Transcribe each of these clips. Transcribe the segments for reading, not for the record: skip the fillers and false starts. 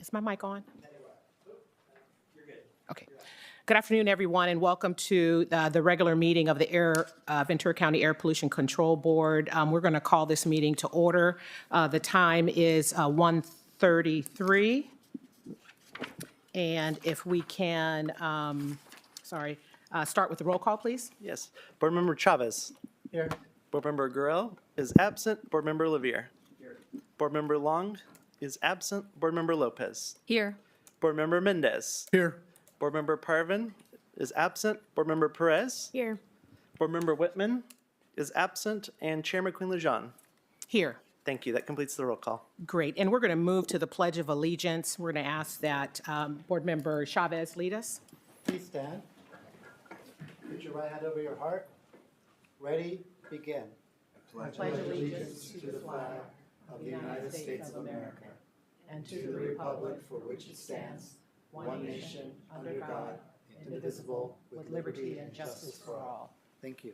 Is my mic on? Okay. Good afternoon, everyone, and welcome to the regular meeting of the Ventura County Air Pollution Control Board. We're going to call this meeting to order. The time is 1:33. And if we can, start with the roll call, please. Yes. Board Member Chavez. Here. Board Member Gurel is absent. Board Member Lavier. Here. Board Member Long is absent. Board Member Lopez. Here. Board Member Mendez. Here. Board Member Parvin is absent. Board Member Perez. Here. Board Member Whitman is absent. And Chair McQueen-Lejeune. Here. Thank you. That completes the roll call. Great. And we're going to move to the Pledge of Allegiance. We're going to ask that Board Member Chavez lead us. Please stand. Put your right hand over your heart. Ready, begin. Pledge allegiance to the flag of the United States of America and to the republic for which it stands, one nation, under God, indivisible, with liberty and justice for all. Thank you.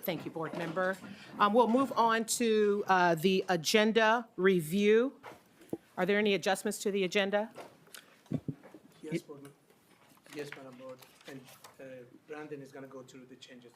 Thank you, Board Member. We'll move on to the agenda review. Are there any adjustments to the agenda? Yes, Madam Board. And Brandon is going to go through the changes.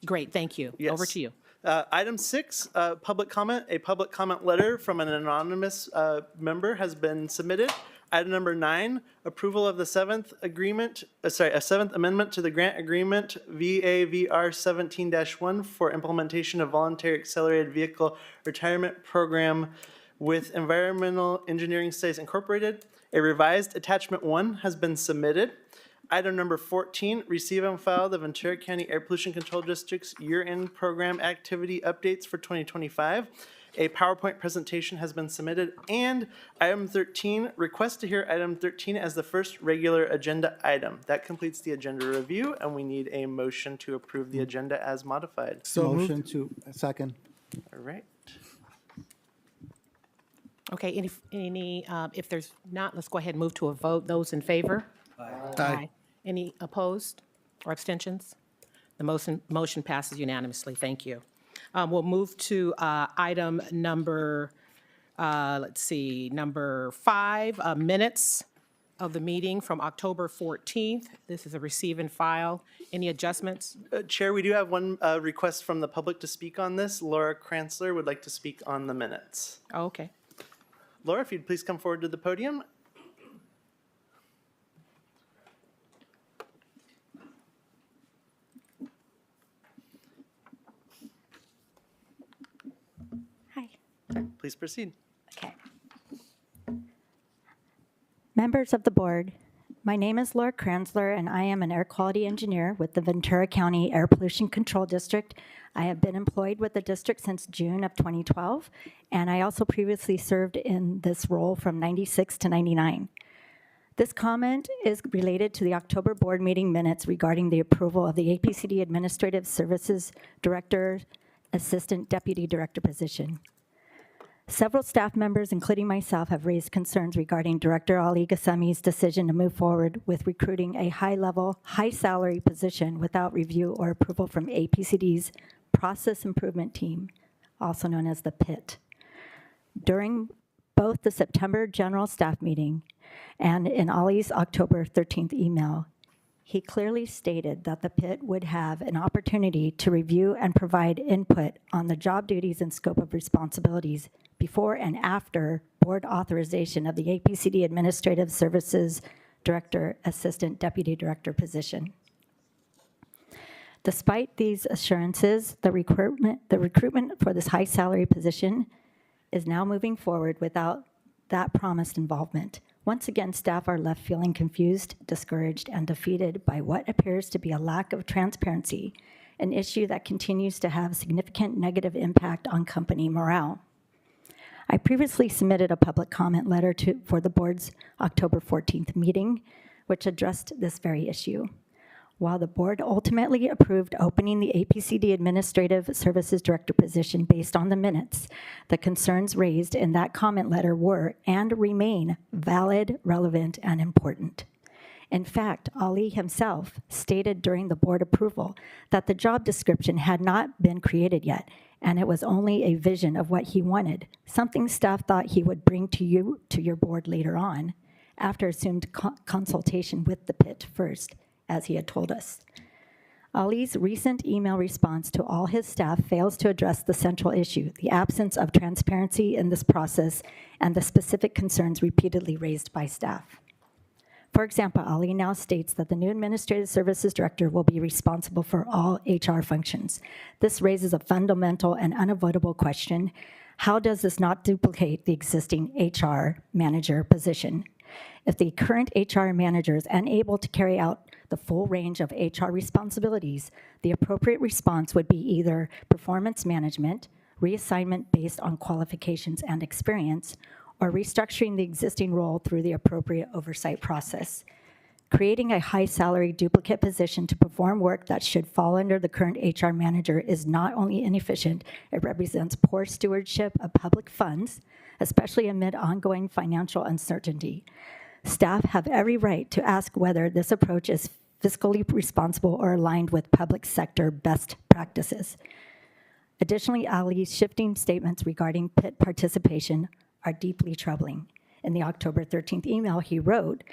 Great, thank you. Yes. Over to you. Item 6, public comment. A public comment letter from an anonymous member has been submitted. Item number 9, approval of the seventh amendment to the grant agreement VAVR 17-1 for implementation of voluntary accelerated vehicle retirement program with Environmental Engineering Studies Incorporated. A revised attachment 1 has been submitted. Item number 14, receive and file the Ventura County Air Pollution Control District's year-end program activity updates for 2025. A PowerPoint presentation has been submitted. And item 13, request to hear item 13 as the first regular agenda item. That completes the agenda review, and we need a motion to approve the agenda as modified. Motion to, second. All right. Okay, if there's not, let's go ahead and move to a vote. Those in favor? Aye. Any opposed or abstentions? The motion passes unanimously. Thank you. We'll move to item number, number 5, minutes of the meeting from October 14th. This is a receive and file. Any adjustments? Chair, we do have one request from the public to speak on this. Laura Kranzler would like to speak on the minutes. Oh, okay. Laura, if you'd please come forward to the podium. Hi. Please proceed. Okay. Members of the board, my name is Laura Kranzler, and I am an air quality engineer with the Ventura County Air Pollution Control District. I have been employed with the district since June of 2012, and I also previously served in this role from 96 to 99. This comment is related to the October board meeting minutes regarding the approval of the APCD Administrative Services Director, Assistant Deputy Director position. Several staff members, including myself, have raised concerns regarding Director Ali Gassemi's decision to move forward with recruiting a high-level, high-salary position without review or approval from APCD's Process Improvement Team, also known as the PIT. During both the September general staff meeting and in Ali's October 13th email, he clearly stated that the PIT would have an opportunity to review and provide input on the job duties and scope of responsibilities before and after board authorization of the APCD Administrative Services Director, Assistant Deputy Director position. Despite these assurances, the recruitment for this high salary position is now moving forward without that promised involvement. Once again, staff are left feeling confused, discouraged, and defeated by what appears to be a lack of transparency, an issue that continues to have significant negative impact on company morale. I previously submitted a public comment letter for the board's October 14th meeting, which addressed this very issue. While the board ultimately approved opening the APCD Administrative Services Director position based on the minutes, the concerns raised in that comment letter were and remain valid, relevant, and important. In fact, Ali himself stated during the board approval that the job description had not been created yet and it was only a vision of what he wanted, something staff thought he would bring to you, to your board later on, after assumed consultation with the PIT first, as he had told us. Ali's recent email response to all his staff fails to address the central issue, the absence of transparency in this process and the specific concerns repeatedly raised by staff. For example, Ali now states that the new Administrative Services Director will be responsible for all HR functions. This raises a fundamental and unavoidable question. How does this not duplicate the existing HR manager position? If the current HR manager is unable to carry out the full range of HR responsibilities, the appropriate response would be either performance management, reassignment based on qualifications and experience, or restructuring the existing role through the appropriate oversight process. Creating a high-salary duplicate position to perform work that should fall under the current HR manager is not only inefficient, it represents poor stewardship of public funds, especially amid ongoing financial uncertainty. Staff have every right to ask whether this approach is fiscally responsible or aligned with public sector best practices. Additionally, Ali's shifting statements regarding PIT participation are deeply troubling. In the October 13th email he wrote,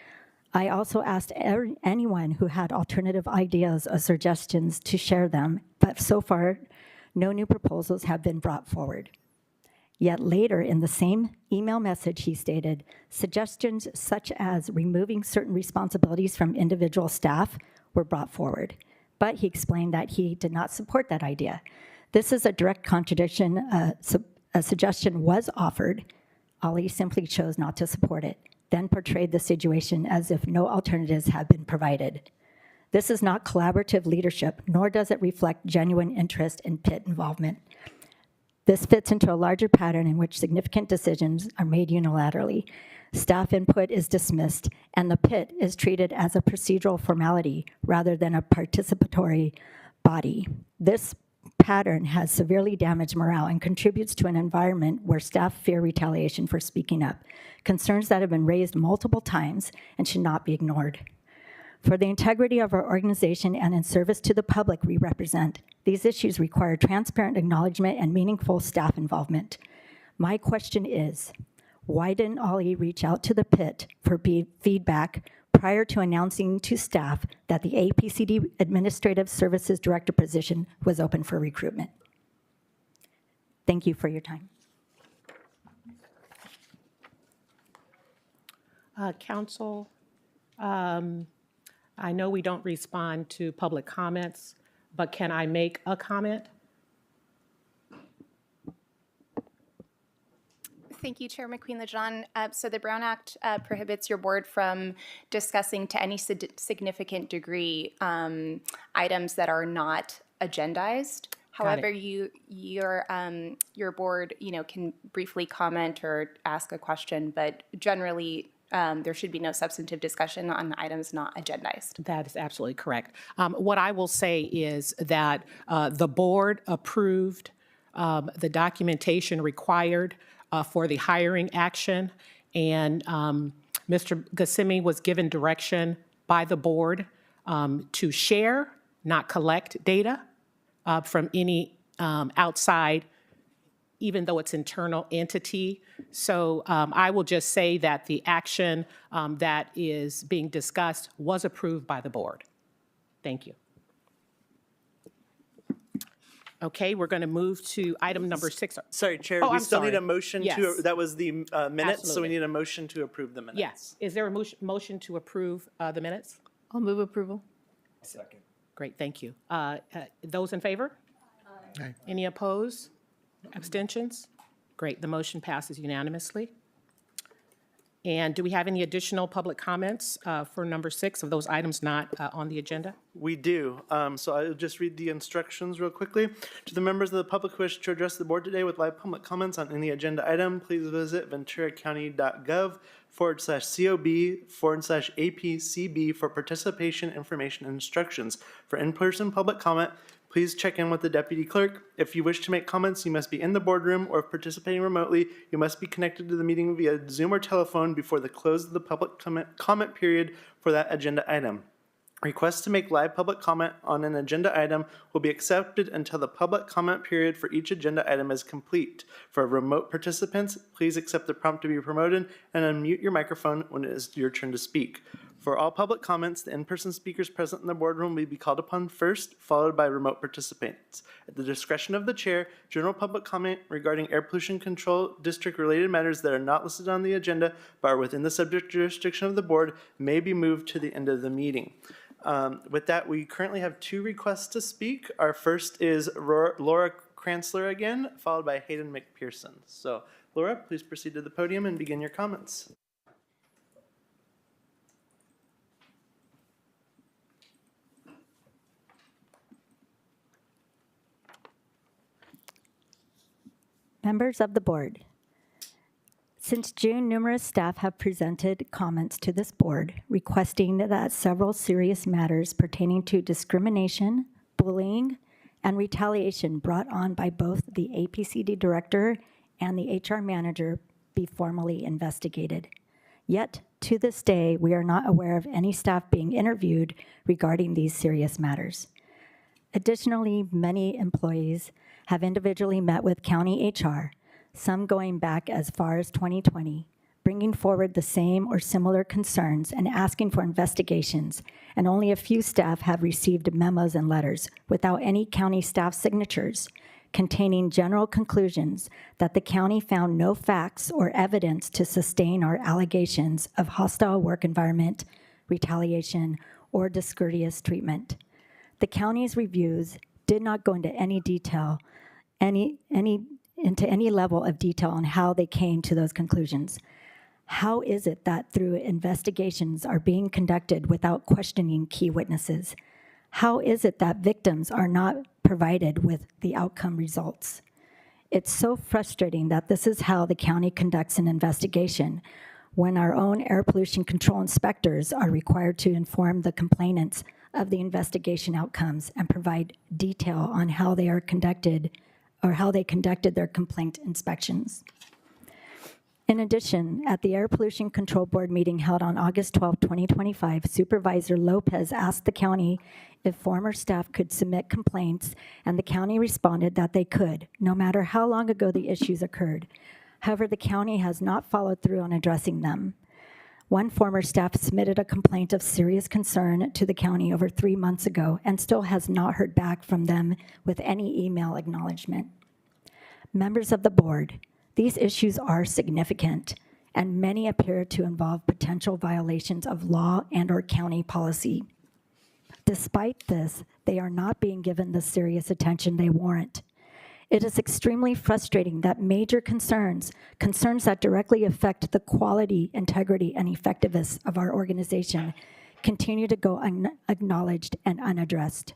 I also asked anyone who had alternative ideas or suggestions to share them, but so far, no new proposals have been brought forward. Yet later in the same email message, he stated, suggestions such as removing certain responsibilities from individual staff were brought forward. But he explained that he did not support that idea. This is a direct contradiction. A suggestion was offered. Ali simply chose not to support it, then portrayed the situation as if no alternatives had been provided. This is not collaborative leadership, nor does it reflect genuine interest in PIT involvement. This fits into a larger pattern in which significant decisions are made unilaterally. Staff input is dismissed, and the PIT is treated as a procedural formality rather than a participatory body. This pattern has severely damaged morale and contributes to an environment where staff fear retaliation for speaking up, concerns that have been raised multiple times and should not be ignored. For the integrity of our organization and in service to the public we represent, these issues require transparent acknowledgement and meaningful staff involvement. My question is, why didn't Ali reach out to the PIT for feedback prior to announcing to staff that the APCD Administrative Services Director position was open for recruitment? Thank you for your time. Council, I know we don't respond to public comments, but can I make a comment? Thank you, Chair McQueen-Lejeune. So the Brown Act prohibits your board from discussing to any significant degree items that are not agendized. However, your board, can briefly comment or ask a question, but generally there should be no substantive discussion on items not agendized. That is absolutely correct. What I will say is that the board approved the documentation required for the hiring action, and Mr. Gassimi was given direction by the board to share, not collect data from any outside, even though it's internal entity. So I will just say that the action that is being discussed was approved by the board. Thank you. Okay, we're going to move to item number 6. Sorry, Chair, Oh, we I'm still need sorry. a motion to, Yes. that was the minutes, so we Absolutely. need a motion to approve the minutes. Yes. Is there a motion to approve the minutes? I'll move approval. Great, thank you. Those in favor? Aye. Any opposed? Abstentions? Great, the motion passes unanimously. And do we have any additional public comments for number 6 of those items not on the agenda? We do. So I'll just read the instructions real quickly. To the members of the public who wish to address the board today with live public comments on any agenda item, please visit venturacounty.gov/COB/APCB for participation, information, and instructions. For in-person public comment, please check in with the deputy clerk. If you wish to make comments, you must be in the boardroom, or if participating remotely, you must be connected to the meeting via Zoom or telephone before the close of the public comment period for that agenda item. Requests to make live public comment on an agenda item will be accepted until the public comment period for each agenda item is complete. For remote participants, please accept the prompt to be promoted and unmute your microphone when it is your turn to speak. For all public comments, the in-person speakers present in the boardroom will be called upon first, followed by remote participants. At the discretion of the chair, general public comment regarding air pollution control district-related matters that are not listed on the agenda but are within the subject jurisdiction of the board may be moved to the end of the meeting. With that, we currently have 2 requests to speak. Our first is Laura Kranzler again, followed by Hayden McPherson. So, Laura, please proceed to the podium and begin your comments. Members of the board, since June, numerous staff have presented comments to this board requesting that several serious matters pertaining to discrimination, bullying, and retaliation brought on by both the APCD director and the HR manager be formally investigated. Yet, to this day, we are not aware of any staff being interviewed regarding these serious matters. Additionally, many employees have individually met with county HR, some going back as far as 2020, bringing forward the same or similar concerns and asking for investigations, and only a few staff have received memos and letters without any county staff signatures containing general conclusions that the county found no facts or evidence to sustain our allegations of hostile work environment, retaliation, or discourteous treatment. The county's reviews did not go into any detail, into any level of detail on how they came to those conclusions. How is it that through investigations are being conducted without questioning key witnesses? How is it that victims are not provided with the outcome results? It's so frustrating that this is how the county conducts an investigation when our own air pollution control inspectors are required to inform the complainants of the investigation outcomes and provide detail on how they are conducted or how they conducted their complaint inspections. In addition, at the Air Pollution Control Board meeting held on August 12, 2025, Supervisor Lopez asked the county if former staff could submit complaints, and the county responded that they could, no matter how long ago the issues occurred. However, the county has not followed through on addressing them. One former staff submitted a complaint of serious concern to the county over 3 months ago and still has not heard back from them with any email acknowledgement. Members of the board, these issues are significant, and many appear to involve potential violations of law and/or county policy. Despite this, they are not being given the serious attention they warrant. It is extremely frustrating that major concerns that directly affect the quality, integrity, and effectiveness of our organization continue to go unacknowledged and unaddressed.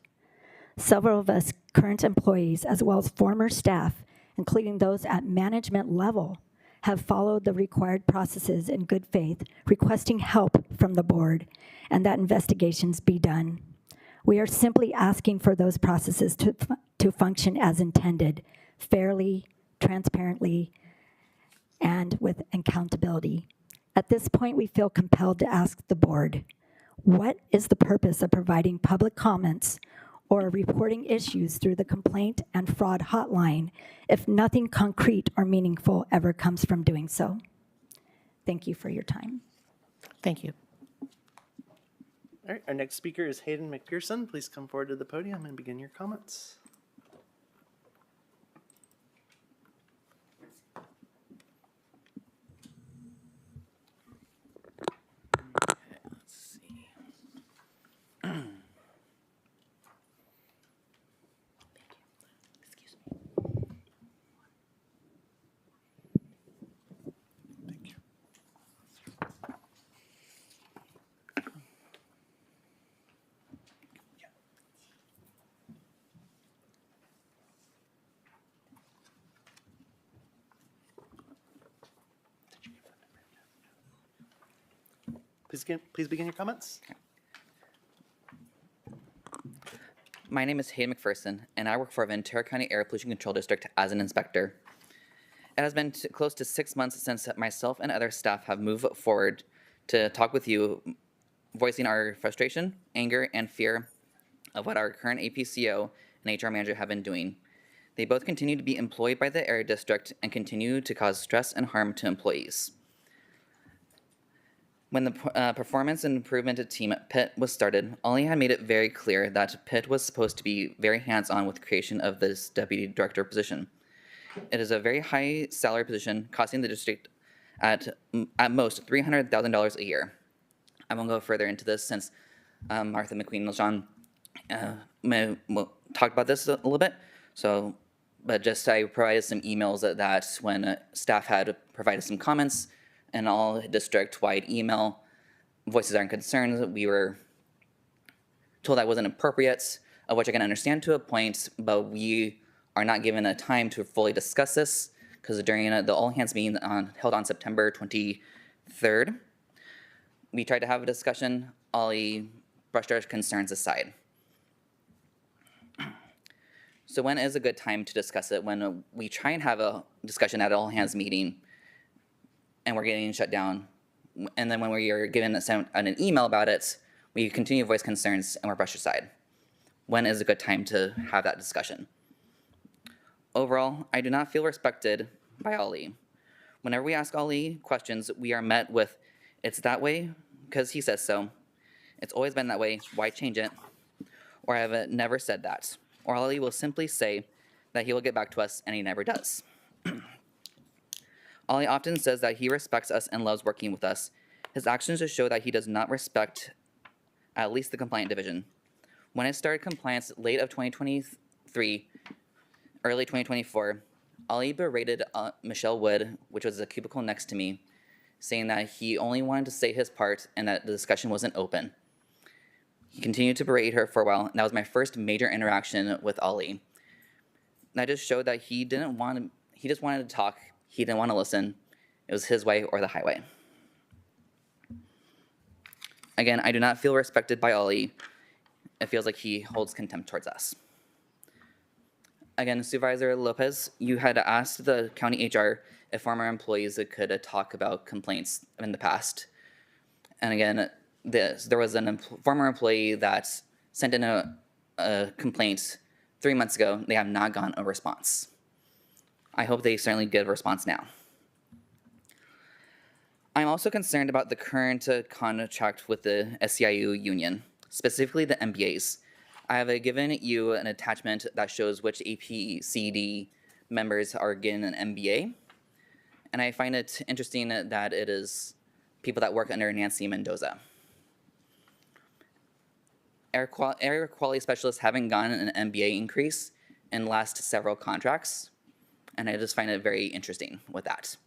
Several of us current employees, as well as former staff, including those at management level, have followed the required processes in good faith, requesting help from the board and that investigations be done. We are simply asking for those processes to function as intended, fairly, transparently, and with accountability. At this point, we feel compelled to ask the board, what is the purpose of providing public comments or reporting issues through the complaint and fraud hotline if nothing concrete or meaningful ever comes from doing so? Thank you for your time. Thank you. All right, our next speaker is Hayden McPherson. Please come forward to the podium and begin your comments. Please begin your comments. My name is Hayden McPherson, and I work for Ventura County Air Pollution Control District as an inspector. It has been close to 6 months since myself and other staff have moved forward to talk with you voicing our frustration, anger, and fear of what our current APCO and HR manager have been doing. They both continue to be employed by the Air District and continue to cause stress and harm to employees. When the performance and improvement team at Pitt was started, Ollie had made it very clear that Pitt was supposed to be very hands-on with the creation of this deputy director position. It is a very high salary position, costing the district at most $300,000 a year. I won't go further into this since Martha McQueen Lejean talked about this a little bit. So, but just I provided some emails that when staff had provided some comments and all district-wide email voices our concerns, we were told that wasn't appropriate, of which I can understand to a point, but we are not given a time to fully discuss this because during the all-hands meeting held on September 23rd, we tried to have a discussion. Ollie brushed our concerns aside. So when is a good time to discuss it? When we try and have a discussion at all-hands meeting and we're getting shut down, and then when we are given an email about it, we continue to voice concerns and we're brushed aside. When is a good time to have that discussion? Overall, I do not feel respected by Ollie. Whenever we ask Ollie questions, we are met with, "It's that way because he says so. It's always been that way, why change it?" Or "I have never said that." Or Ollie will simply say that he will get back to us, and he never does. Ollie often says that he respects us and loves working with us. His actions just show that he does not respect at least the compliant division. When I started compliance late of 2023, early 2024, Ollie berated Michelle Wood, which was a cubicle next to me, saying that he only wanted to say his part and that the discussion wasn't open. He continued to berate her for a while, and that was my first major interaction with Ollie. That just showed that he just wanted to talk, he didn't want to listen. It was his way or the highway. Again, I do not feel respected by Ollie. It feels like he holds contempt towards us. Again, Supervisor Lopez, you had asked the county HR if former employees could talk about complaints in the past. And again, there was a former employee that sent in a complaint 3 months ago. They have not gotten a response. I hope they certainly get a response now. I'm also concerned about the current contract with the SEIU union, specifically the MBAs. I have given you an attachment that shows which APCD members are getting an MBA, and I find it interesting that it is people that work under Nancy Mendoza. Air quality specialists haven't gotten an MBA increase in the last several contracts, and I just find it very interesting with that.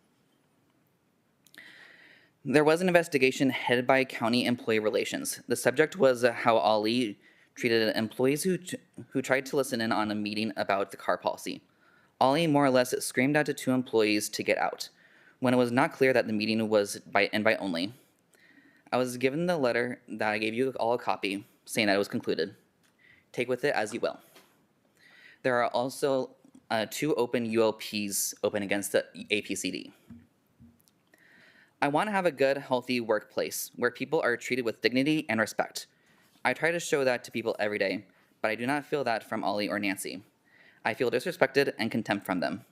There was an investigation headed by County Employee Relations. The subject was how Ollie treated employees who tried to listen in on a meeting about the car policy. Ollie more or less screamed out to 2 employees to get out, when it was not clear that the meeting was by invite only. I was given the letter that I gave you all a copy, saying that it was concluded. Take with it as you will. There are also 2 open ULPs open against the APCD. I want to have a good, healthy workplace where people are treated with dignity and respect. I try to show that to people every day, but I do not feel that from Ollie or Nancy. I feel disrespected and contempt from them.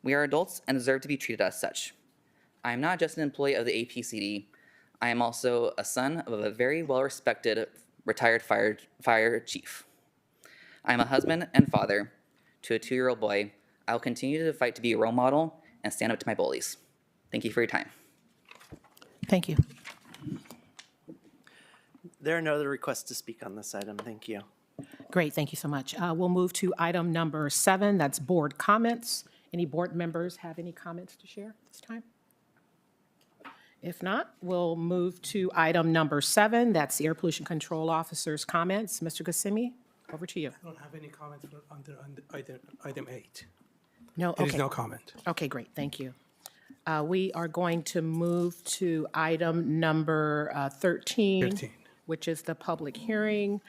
We are adults and deserve to be treated as such. I am not just an employee of the APCD. I am also a son of a very well-respected retired fire chief. I am a husband and father to a 2-year-old boy. I will continue to fight to be a role model and stand up to my bullies. Thank you for your time. Thank you. There are no other requests to speak on this item. Thank you. Great, thank you so much. We'll move to item number 7, that's board comments. Any board members have any comments to share this time? If not, we'll move to item number 7, that's the Air Pollution Control Officer's comments. Mr. Ghassemi, over to you. I don't have any comments for under item 8. No, There is okay. no comment. Okay, great, thank you. We are going to move to item number 13. 15. Which is the public hearing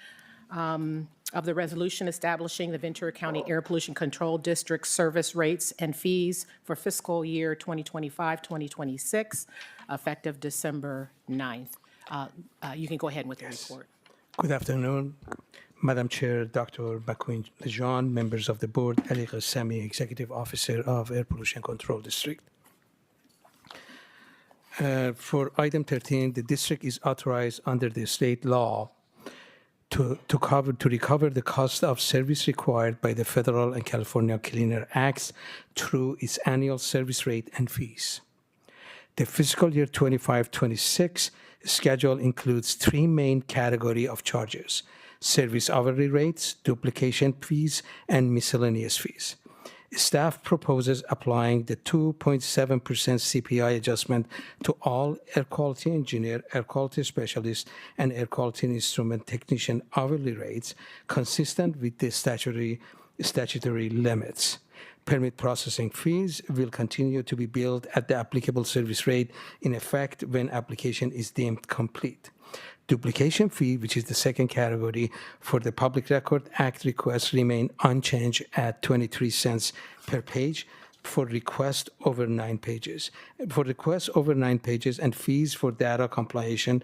of the resolution establishing the Ventura County Air Pollution Control District service rates and fees for fiscal year 2025-2026, effective December 9th. you can go ahead with the report. Good afternoon, Madam Chair, Dr. McQueen Lejean, members of the board, Ali Ghassemi, Executive Officer of Air Pollution Control District. For item 13, the district is authorized under the state law to recover the cost of service required by the Federal and California Clean Air Acts through its annual service rate and fees. The fiscal year 25-26 schedule includes three main categories of charges: service hourly rates, duplication fees, and miscellaneous fees. Staff proposes applying the 2.7% CPI adjustment to all air quality engineer, air quality specialist, and air quality instrument technician hourly rates consistent with the statutory limits. Permit processing fees will continue to be billed at the applicable service rate in effect when application is deemed complete. Duplication fee, which is the second category for the Public Record Act requests, remain unchanged at 23 cents per page for requests over 9 pages. For requests over 9 pages and fees for data compilation,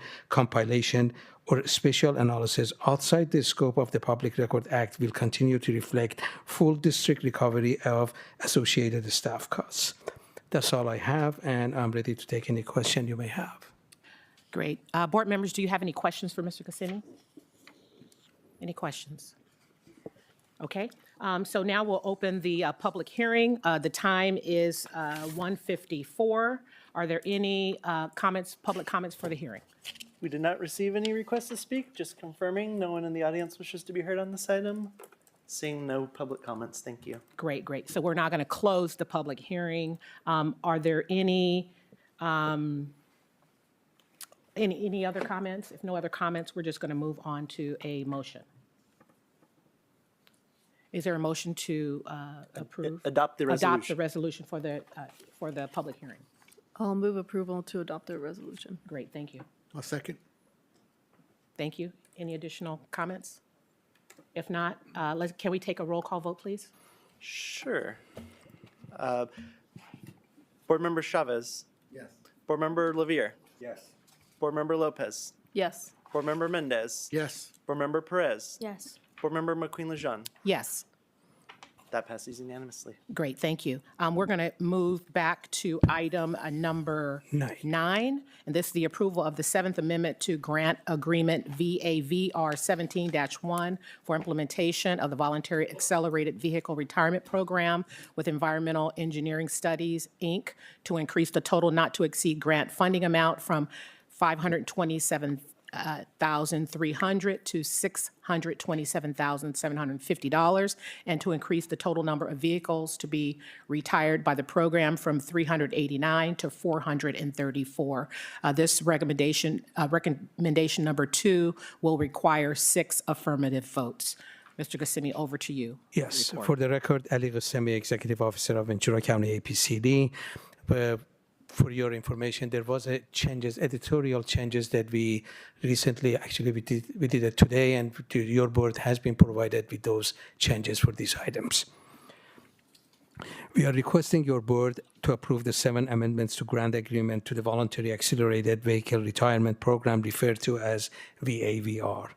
or special analysis outside the scope of the Public Record Act will continue to reflect full district recovery of associated staff costs. That's all I have, and I'm ready to take any question you may have. Great. Board members, do you have any questions for Mr. Ghassemi? Any questions? Okay, so now we'll open the public hearing. The time is 1:54. Are there any public comments for the hearing? We did not receive any requests to speak, just confirming no one in the audience wishes to be heard on this item. Seeing no public comments, thank you. Great, great. So we're now going to close the public hearing. Are there any other comments? If no other comments, we're just going to move on to a motion. Is there a motion to approve? Adopt the resolution. Adopt the resolution for the public hearing. I'll move approval to adopt the resolution. Great, thank you. I'll second. Thank you. Any additional comments? If not, can we take a roll call vote, please? Sure. Board Member Chavez. Yes. Board Member Lavier. Yes. Board Member Lopez. Yes. Board Member Mendez. Yes. Board Member Perez. Yes. Board Member McQueen Lejean. Yes. That passes unanimously. Great, thank you. We're going to move back to item number 9, and this is the approval of the Seventh Amendment to Grant Agreement VAVR 17-1 for implementation of the Voluntary Accelerated Vehicle Retirement Program with Environmental Engineering Studies, Inc., to increase the total not to exceed grant funding amount from $527,300 to $627,750, and to increase the total number of vehicles to be retired by the program from 389 to 434. This recommendation number 2 will require 6 affirmative votes. Mr. Ghassemi, over to you. Yes, for the record, Ali Ghassemi, Executive Officer of Ventura County APCD. For your information, there was editorial changes that we recently, actually we did it today, and your board has been provided with those changes for these items. We are requesting your board to approve the 7 amendments to grant agreement to the Voluntary Accelerated Vehicle Retirement Program, referred to as VAVR,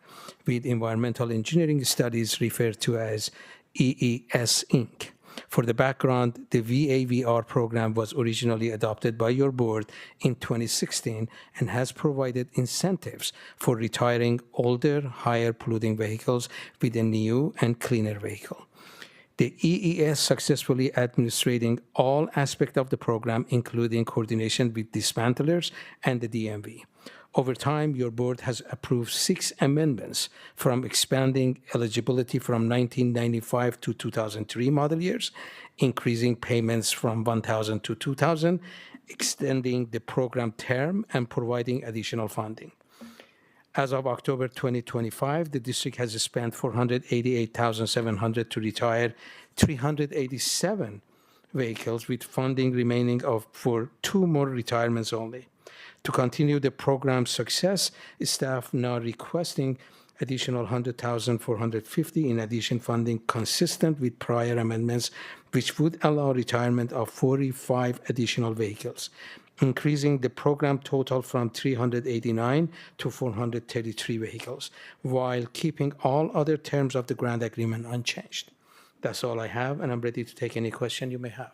with Environmental Engineering Studies, referred to as EES, Inc. For the background, the VAVR program was originally adopted by your board in 2016 and has provided incentives for retiring older, higher polluting vehicles with a new and cleaner vehicle. The EES successfully administrating all aspects of the program, including coordination with dismantlers and the DMV. Over time, your board has approved 6 amendments from expanding eligibility from 1995 to 2003 model years, increasing payments from $1,000 to $2,000, extending the program term, and providing additional funding. As of October 2025, the district has spent $488,700 to retire 387 vehicles, with funding remaining for 2 more retirements only. To continue the program's success, staff now requesting additional $100,450 in addition funding consistent with prior amendments, which would allow retirement of 45 additional vehicles. increasing the program total from 389 to 433 vehicles, while keeping all other terms of the grant agreement unchanged. That's all I have, and I'm ready to take any question you may have.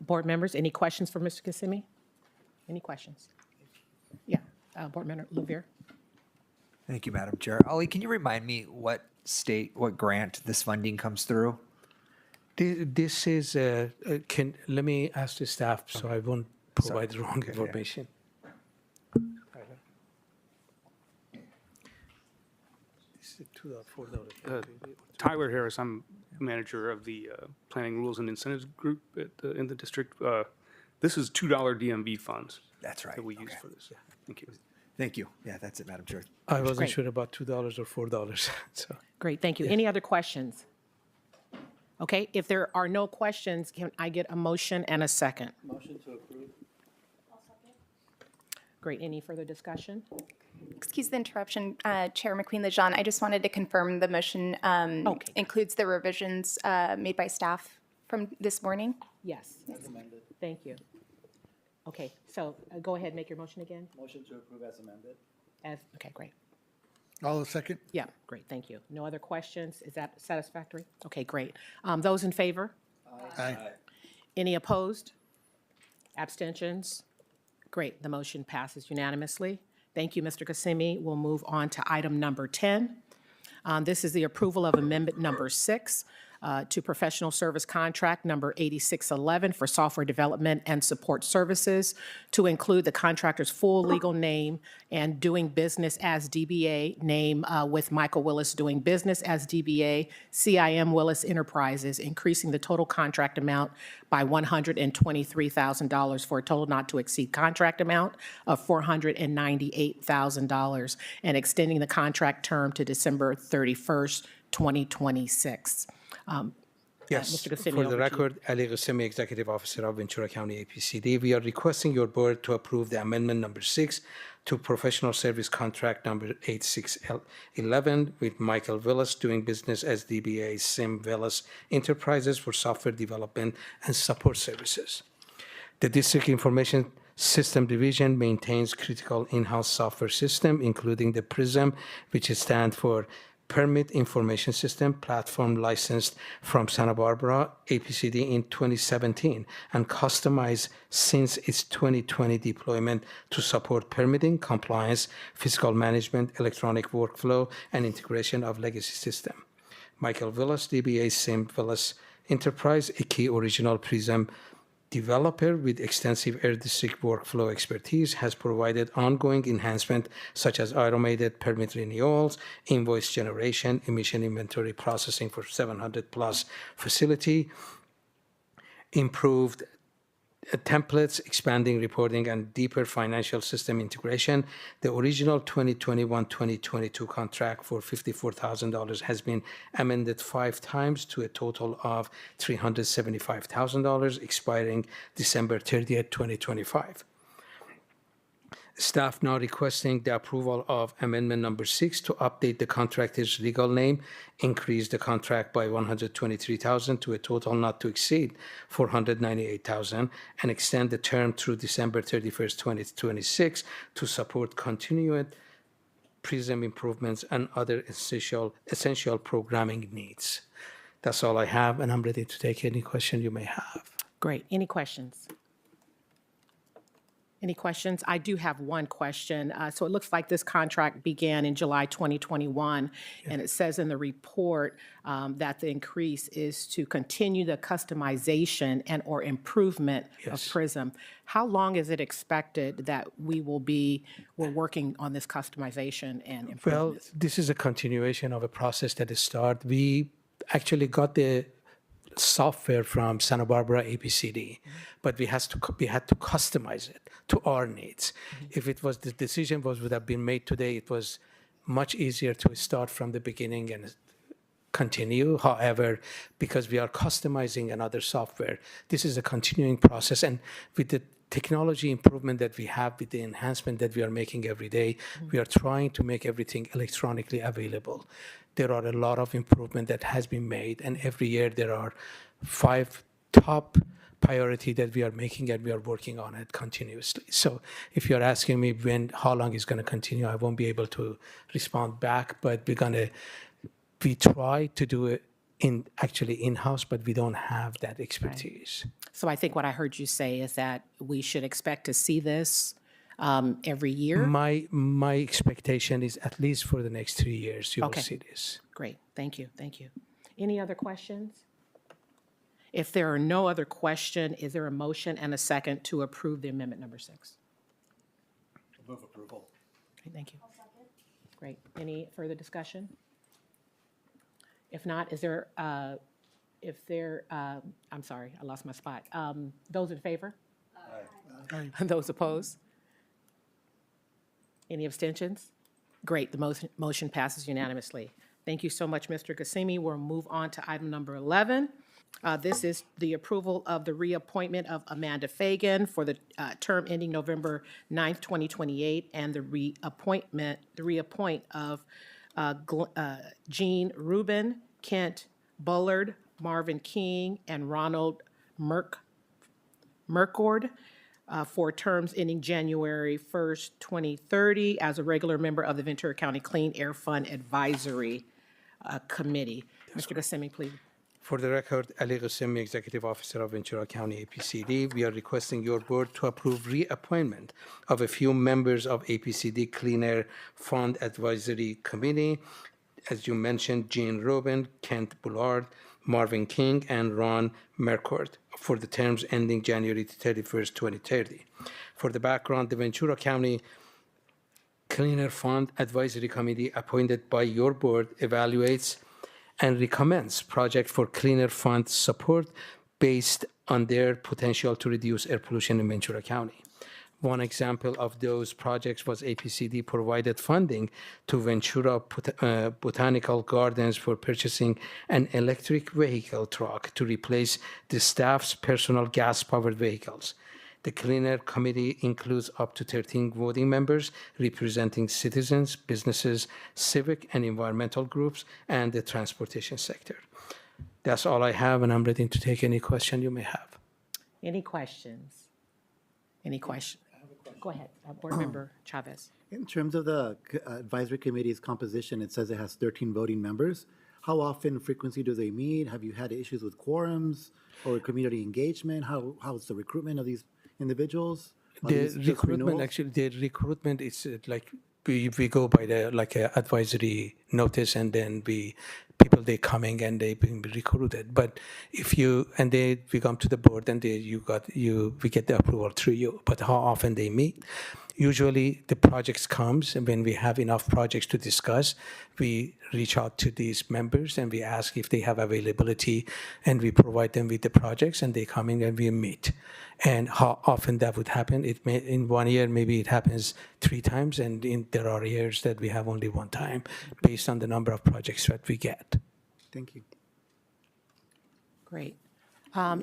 Board members, any questions for Mr. Kissimmee? Any questions? Yeah, Board Member Lavere. Thank you, Madam Chair. Ali, can you remind me what grant this funding comes through? This is, let me ask the staff so I won't provide the wrong information. This is $2, $4. Tyler Harris, I'm manager of the Planning Rules and Incentives Group in the district. This is $2 DMV funds That's right. that we use Okay. for this. Thank you. Thank you. Yeah, that's it, Madam Chair. I wasn't Great. sure about $2 or $4, so. Great, thank you. Any other questions? Okay, if there are no questions, can I get a motion and a second? Motion to approve. Great, any further discussion? Excuse the interruption, Chair McQueen-Lejeune. I just wanted to confirm the motion Okay. includes the revisions made by staff from this morning. Yes. Thank you. Okay, so go ahead, make your motion again. Motion to approve as amended. Okay, great. I'll second. Yeah, great, thank you. No other questions? Is that satisfactory? Okay, great. Those in favor? Aye. Any opposed? Abstentions? Great, the motion passes unanimously. Thank you, Mr. Kissimmee. We'll move on to item number 10. This is the approval of amendment number 6 to professional service contract number 8611 for software development and support services to include the contractor's full legal name and doing business as DBA name with Michael Willis doing business as DBA, CIM Willis Enterprises, increasing the total contract amount by $123,000 for a total not to exceed contract amount of $498,000 and extending the contract term to December 31st, 2026. Yes, Mr. Kissimmee, for over the to you. record, Ali Ghassemi, Executive Officer of Ventura County APCD. We are requesting your board to approve the amendment number 6 to professional service contract number 8611 with Michael Willis doing business as DBA Sim Willis Enterprises for software development and support services. The District Information System Division maintains critical in-house software system, including the PRISM, which stands for Permit Information System platform licensed from Santa Barbara APCD in 2017 and customized since its 2020 deployment to support permitting, compliance, fiscal management, electronic workflow, and integration of legacy system. Michael Willis, DBA Sim Willis Enterprise, a key original PRISM developer with extensive Air District workflow expertise, has provided ongoing enhancement such as automated permit renewals, invoice generation, emission inventory processing for 700+ facility, improved templates, expanding reporting, and deeper financial system integration. The original 2021-2022 contract for $54,000 has been amended 5 times to a total of $375,000, expiring December 30th, 2025. Staff now requesting the approval of amendment number 6 to update the contractor's legal name, increase the contract by $123,000 to a total not to exceed $498,000, and extend the term through December 31st, 2026 to support continued PRISM improvements and other essential programming needs. That's all I have, and I'm ready to take any question you may have. Great, any questions? Any questions? I do have one question. So it looks like this contract began in July 2021, and it says in the report that the increase is to continue the customization and/or improvement of PRISM. How long is it expected that we're working on this customization and Well, improvement? this is a continuation of a process that started. We actually got the software from Santa Barbara APCD, but we had to customize it to our needs. If the decision would have been made today, it was much easier to start from the beginning and continue. However, because we are customizing another software, this is a continuing process. And with the technology improvement that we have, with the enhancement that we are making every day, we are trying to make everything electronically available. There are a lot of improvement that has been made, and every year there are 5 top priority that we are making, and we are working on it continuously. So if you're asking me how long it's going to continue, I won't be able to respond back, but we try to do it actually in-house, but we don't have that expertise. So I think what I heard you say is that we should expect to see this every year? My expectation is at least for the next 3 years, you will Okay. see this. Great, thank you, thank you. Any other questions? If there are no other question, is there a motion and a second to approve the amendment number 6? Move approval. Okay, thank you. Great. Any further discussion? If not, is there, I'm sorry, I lost my spot. Those in favor? Aye. Those opposed? Any abstentions? Great, the motion passes unanimously. Thank you so much, Mr. Gassimi. We'll move on to item number 11. This is the approval of the reappointment of Amanda Fagan for the term ending November 9th, 2028, and the reappoint of Jean Rubin, Kent Bullard, Marvin King, and Ronald Mercord for terms ending January 1st, 2030, as a regular member of the Ventura County Clean Air Fund Advisory Committee. Mr. Gassimi, please. For the record, Ali Ghassemi, Executive Officer of Ventura County APCD, we are requesting your board to approve reappointment of a few members of APCD Clean Air Fund Advisory Committee. As you mentioned, Jean Rubin, Kent Bullard, Marvin King, and Ron Mercord for the terms ending January 31st, 2030. For the background, the Ventura County Clean Air Fund Advisory Committee appointed by your board evaluates and recommends project for cleaner fund support based on their potential to reduce air pollution in Ventura County. One example of those projects was APCD provided funding to Ventura Botanical Gardens for purchasing an electric vehicle truck to replace the staff's personal gas-powered vehicles. The Clean Air Committee includes up to 13 voting members representing citizens, businesses, civic and environmental groups, and the transportation sector. That's all I have, and I'm ready to take any question you may have. Any questions? Any questions? Go ahead, Board Member Chavez. In terms of the advisory committee's composition, it says it has 13 voting members. How often, frequency do they meet? Have you had issues with quorums or community engagement? How's the recruitment of these individuals? Are The these just recruitment, renewals? actually, the recruitment is like we go by the advisory notice, and then people they coming and they being recruited. But if we come to the board and we get the approval through you. But how often they meet? Usually the projects comes, and when we have enough projects to discuss, we reach out to these members and we ask if they have availability, and we provide them with the projects, and they come in and we meet. And how often that would happen? In 1 year, maybe it happens 3 times, and there are years that we have only 1 time, based on the number of projects that we get. Thank you. Great.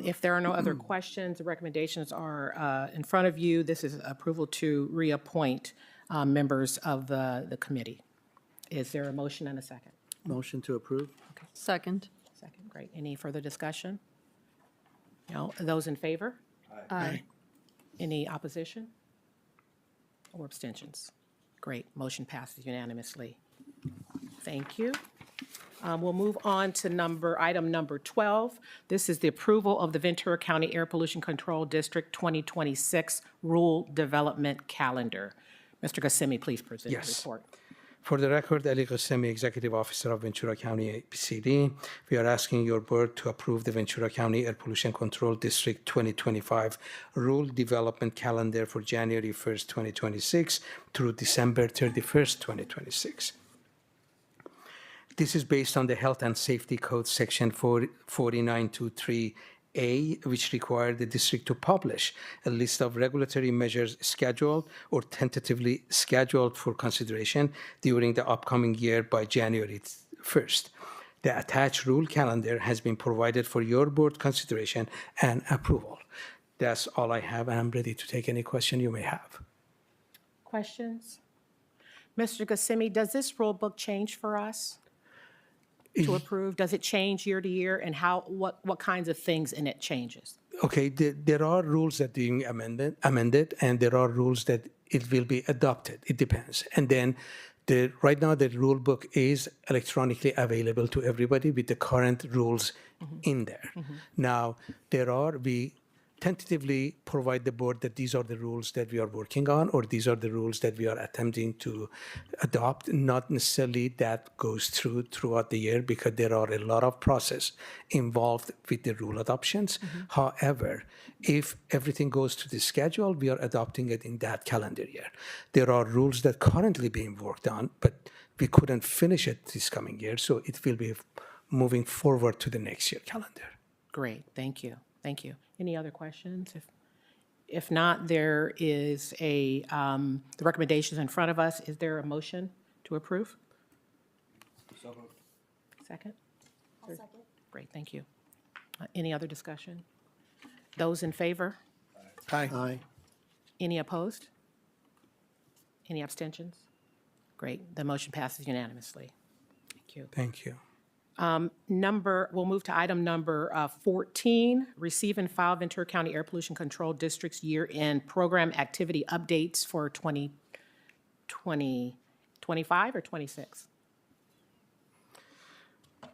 If there are no other questions, the recommendations are in front of you. This is approval to reappoint members of the committee. Is there a motion and a second? Motion to approve? Second. Second, great. Any further discussion? No. Those in favor? Aye. Any opposition or abstentions? Great. Motion passes unanimously. Thank you. We'll move on to item number 12. This is the approval of the Ventura County Air Pollution Control District 2026 Rule Development Calendar. Mr. Gassimi, please present the Yes. report. For the record, Ali Ghassemi, Executive Officer of Ventura County APCD, we are asking your board to approve the Ventura County Air Pollution Control District 2025 Rule Development Calendar for January 1st, 2026 through December 31st, 2026. This is based on the Health and Safety Code Section 4923A, which required the district to publish a list of regulatory measures scheduled or tentatively scheduled for consideration during the upcoming year by January 1st. The attached rule calendar has been provided for your board consideration and approval. That's all I have, and I'm ready to take any question you may have. Questions? Mr. Gassimi, does this rule book change for us to approve? Does it change year to year, and what kinds of things in it changes? Okay, there are rules that being amended, and there are rules that it will be adopted. It depends. And then right now the rule book is electronically available to everybody with the current rules in there. Now, we tentatively provide the board that these are the rules that we are working on, or these are the rules that we are attempting to adopt. Not necessarily that goes throughout the year, because there are a lot of process involved with the rule adoptions. However, if everything goes to the schedule, we are adopting it in that calendar year. There are rules that currently being worked on, but we couldn't finish it this coming year, so it will be moving forward to the next year calendar. Great, thank you, thank you. Any other questions? If not, there is the recommendations in front of us. Is there a motion to approve? Second? I'll second. Great, thank you. Any other discussion? Those in favor? Aye. Aye. Any opposed? Any abstentions? Great, the motion passes unanimously. Thank you. Thank you. We'll move to item number 14, receive and file Ventura County Air Pollution Control District's year-end program activity updates for 2025 or 26?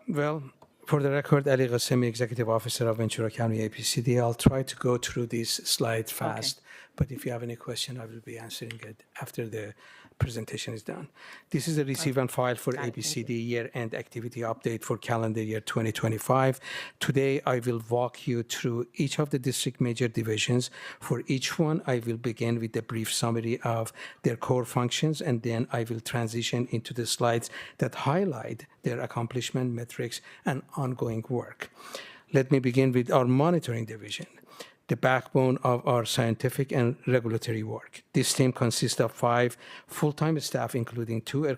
Well, for the record, Ali Ghassemi, Executive Officer of Ventura County APCD. I'll try to go through these slides fast, but if you have any question, I will be answering it after the presentation is done. This is a receive and file for APCD year-end activity update for calendar year 2025. Today, I will walk you through each of the district major divisions. For each one, I will begin with a brief summary of their core functions, and then I will transition into the slides that highlight their accomplishment, metrics, and ongoing work. Let me begin with our monitoring division, the backbone of our scientific and regulatory work. This team consists of 5 full-time staff, including 2 air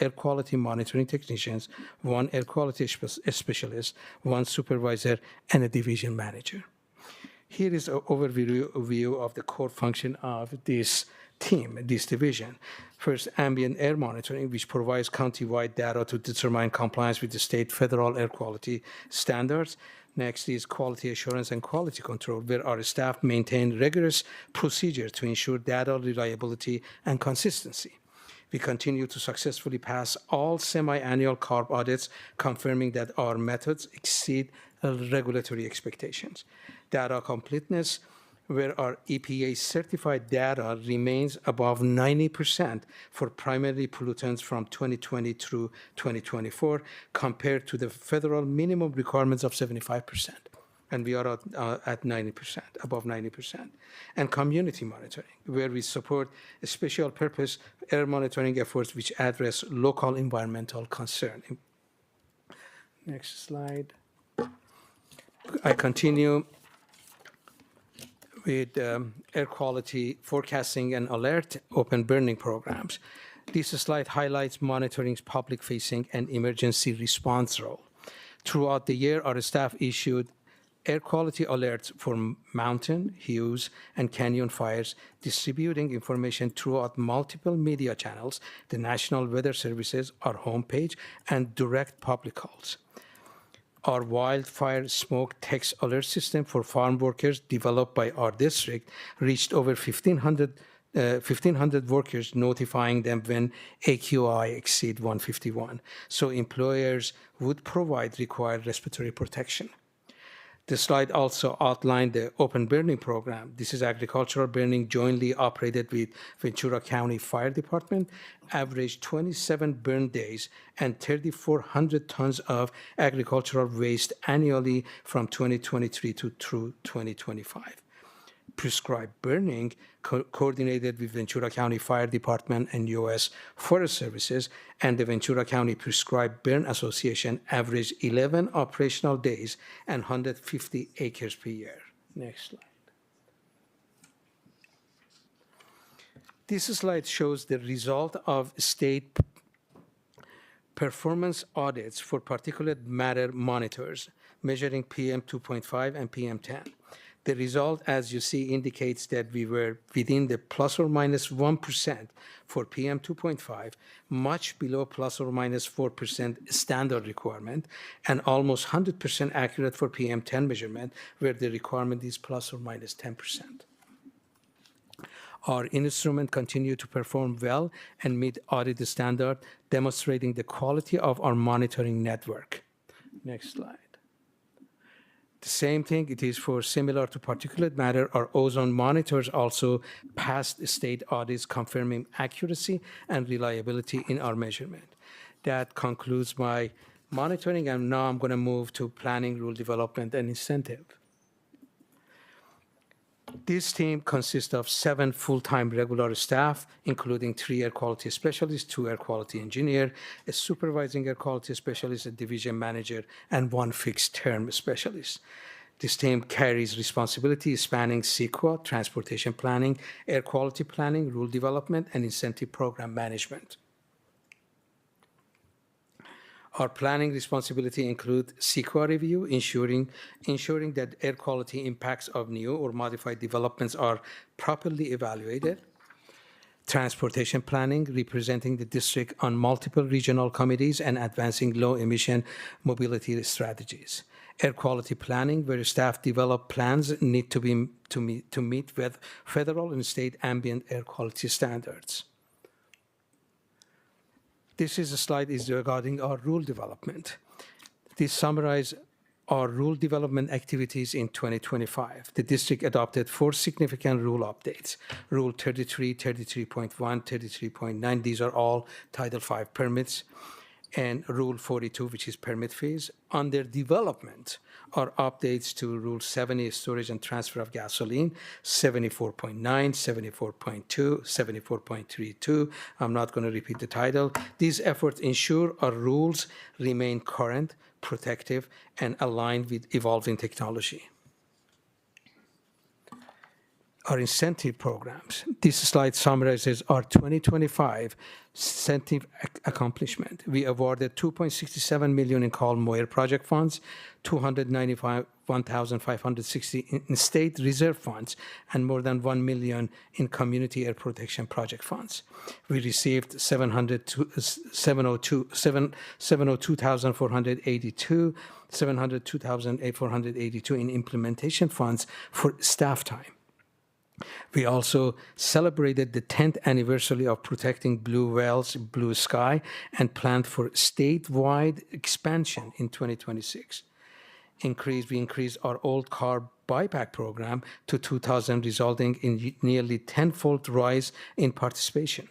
quality monitoring technicians, 1 air quality specialist, 1 supervisor, and a division manager. Here is an overview of the core function of this team, this division. First, ambient air monitoring, which provides countywide data to determine compliance with the state federal air quality standards. Next is quality assurance and quality control, where our staff maintain rigorous procedures to ensure data reliability and consistency. We continue to successfully pass all semi-annual CARB audits, confirming that our methods exceed regulatory expectations. Data completeness, where our EPA certified data remains above 90% for primary pollutants from 2020 through 2024, compared to the federal minimum requirements of 75%. And we are at 90%, above 90%. And community monitoring, where we support special purpose air monitoring efforts which address local environmental concern. Next slide. I continue with air quality forecasting and alert open burning programs. This slide highlights monitoring's public-facing and emergency response role. Throughout the year, our staff issued air quality alerts for mountain, hues, and canyon fires, distributing information throughout multiple media channels, the National Weather Services, our homepage, and direct public calls. Our wildfire smoke text alert system for farm workers, developed by our district, reached over 1,500 workers, notifying them when AQI exceed 151, so employers would provide required respiratory protection. The slide also outlined the open burning program. This is agricultural burning jointly operated with Ventura County Fire Department, averaged 27 burn days and 3,400 tons of agricultural waste annually from 2023 through 2025. Prescribed burning, coordinated with Ventura County Fire Department and U.S. Forest Services and the Ventura County Prescribed Burn Association, averaged 11 operational days and 150 acres per year. Next slide. This slide shows the result of state performance audits for particulate matter monitors, measuring PM 2.5 and PM 10. The result, as you see, indicates that we were within the plus or minus 1% for PM 2.5, much below plus or minus 4% standard requirement, and almost 100% accurate for PM 10 measurement, where the requirement is plus or minus 10%. Our instrument continued to perform well and meet audit standard, demonstrating the quality of our monitoring network. Next slide. The same thing it is for similar to particulate matter. Our ozone monitors also passed state audits confirming accuracy and reliability in our measurement. That concludes my monitoring, and now I'm going to move to planning, rule development, and incentive. This team consists of 7 full-time regular staff, including 3 air quality specialists, 2 air quality engineer, a supervising air quality specialist, a division manager, and 1 fixed-term specialist. This team carries responsibility spanning CEQA, transportation planning, air quality planning, rule development, and incentive program management. Our planning responsibility include CEQA review, ensuring that air quality impacts of new or modified developments are properly evaluated. Transportation planning, representing the district on multiple regional committees and advancing low-emission mobility strategies. Air quality planning, where staff develop plans need to meet with federal and state ambient air quality standards. This is a slide regarding our rule development. This summarizes our rule development activities in 2025. The district adopted 4 significant rule updates: Rule 33, 33.1, 33.9. These are all Title V permits, and Rule 42, which is permit fees. Under development are updates to Rule 70, storage and transfer of gasoline, 74.9, 74.2, 74.32. I'm not going to repeat the title. These efforts ensure our rules remain current, protective, and aligned with evolving technology. Our incentive programs. This slide summarizes our 2025 incentive accomplishment. We awarded $2.67 million in Carl Moyer project funds, $291,560 in state reserve funds, and more than $1 million in community air protection project funds. We received $702,482, $702,482 in implementation funds for staff time. We also celebrated the 10th anniversary of protecting blue whales, blue sky, and planned for statewide expansion in 2026. We increased our old car buyback program to 2,000, resulting in nearly 10-fold rise in participation.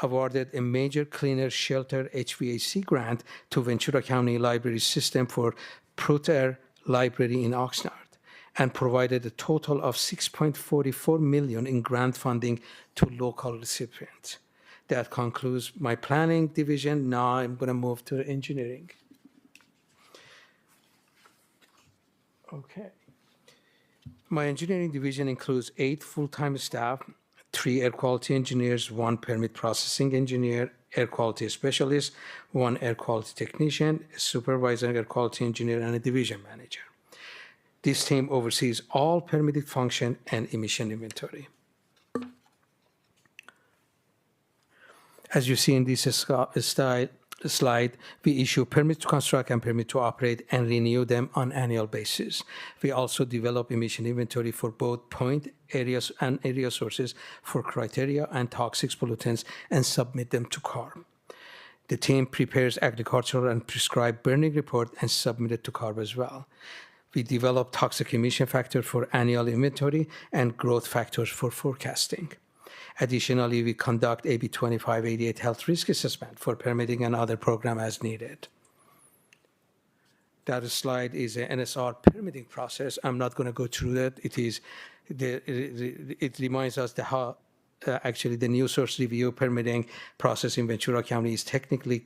Awarded a major cleaner shelter HVAC grant to Ventura County Library System for Pruter Library in Oxnard, and provided a total of $6.44 million in grant funding to local recipients. That concludes my planning division. Now I'm going to move to engineering. Okay. My engineering division includes 8 full-time staff, 3 air quality engineers, 1 permit processing engineer, air quality specialist, 1 air quality technician, a supervisor air quality engineer, and a division manager. This team oversees all permitted function and emission inventory. As you see in this slide, we issue permit to construct and permit to operate and renew them on annual basis. We also develop emission inventory for both point areas and area sources for criteria and toxic pollutants and submit them to CARB. The team prepares agricultural and prescribed burning report and submit it to CARB as well. We develop toxic emission factor for annual inventory and growth factors for forecasting. Additionally, we conduct AB 2588 health risk assessment for permitting and other program as needed. That slide is an NSR permitting process. I'm not going to go through that. It reminds us how actually the new source review permitting process in Ventura County is technically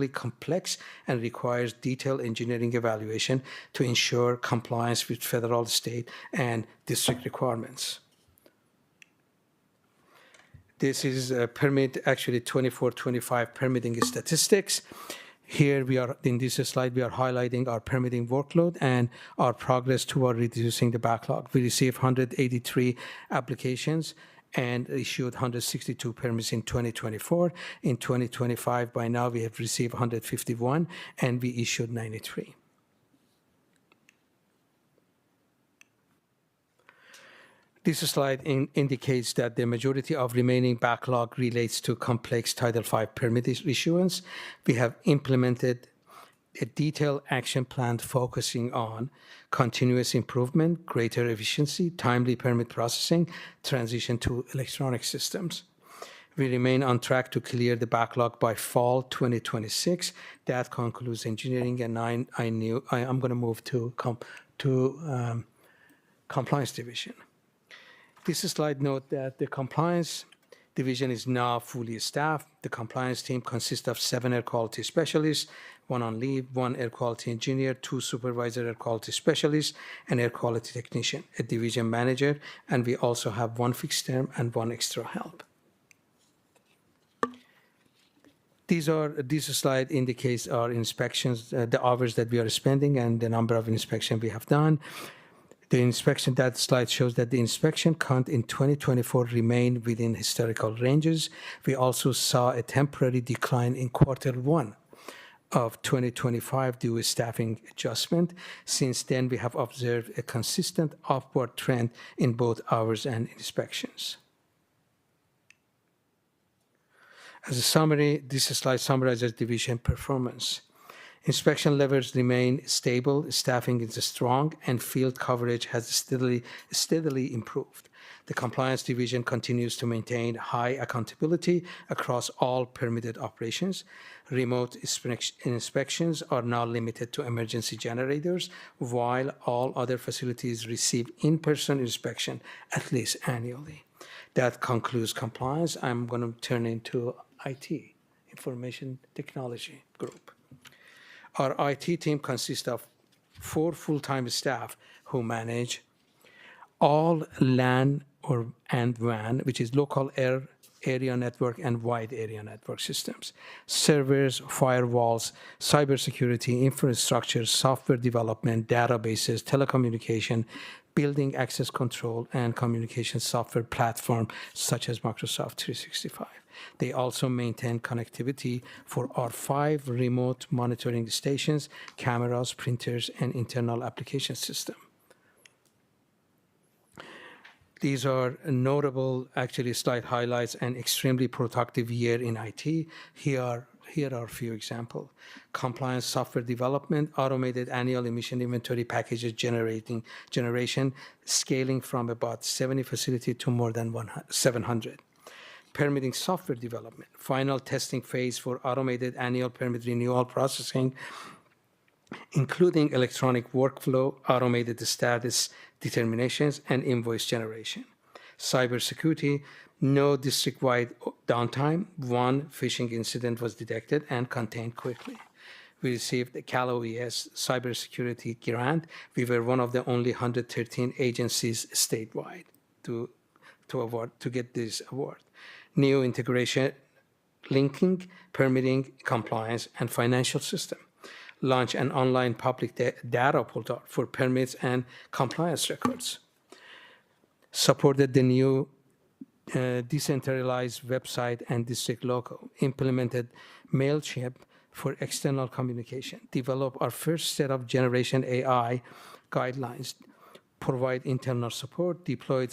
complex and requires detailed engineering evaluation to ensure compliance with federal, state, and district requirements. This is a permit, actually 24-25 permitting statistics. Here we are, in this slide, we are highlighting our permitting workload and our progress toward reducing the backlog. We received 183 applications and issued 162 permits in 2024. In 2025, by now, we have received 151 and we issued 93. This slide indicates that the majority of remaining backlog relates to complex Title V permit issuance. We have implemented a detailed action plan focusing on continuous improvement, greater efficiency, timely permit processing, transition to electronic systems. We remain on track to clear the backlog by fall 2026. That concludes engineering, and I'm going to move to compliance division. This slide note that the compliance division is now fully staffed. The compliance team consists of 7 air quality specialists, 1 on leave, 1 air quality engineer, 2 supervisor air quality specialists, an air quality technician, a division manager, and we also have 1 fixed term and 1 extra help. This slide indicates our inspections, the hours that we are spending and the number of inspections we have done. That slide shows that the inspection count in 2024 remained within historical ranges. We also saw a temporary decline in Q1 of 2025 due to staffing adjustment. Since then, we have observed a consistent upward trend in both hours and inspections. As a summary, this slide summarizes division performance. Inspection levels remain stable, staffing is strong, and field coverage has steadily improved. The compliance division continues to maintain high accountability across all permitted operations. Remote inspections are now limited to emergency generators, while all other facilities receive in-person inspection at least annually. That concludes compliance. I'm going to turn into IT, Information Technology Group. Our IT team consists of 4 full-time staff who manage all LAN and WAN, which is local area network and wide area network systems, servers, firewalls, cybersecurity, infrastructure, software development, databases, telecommunication, building access control, and communication software platform such as Microsoft 365. They also maintain connectivity for our 5 remote monitoring stations, cameras, printers, and internal application system. These are notable, actually, slide highlights and extremely productive year in IT. Here are a few examples. Compliance software development, automated annual emission inventory packages generation, scaling from about 70 facilities to more than 700. Permitting software development, final testing phase for automated annual permit renewal processing, including electronic workflow, automated status determinations, and invoice generation. Cybersecurity, no district-wide downtime. 1 phishing incident was detected and contained quickly. We received the Cal OES cybersecurity grant. We were one of the only 113 agencies statewide to get this award. New integration, linking, permitting, compliance, and financial system. Launch an online public data portal for permits and compliance records. Supported the new decentralized website and district logo. Implemented MailChimp for external communication. Developed our first set of Generation AI guidelines. Provide internal support. Deployed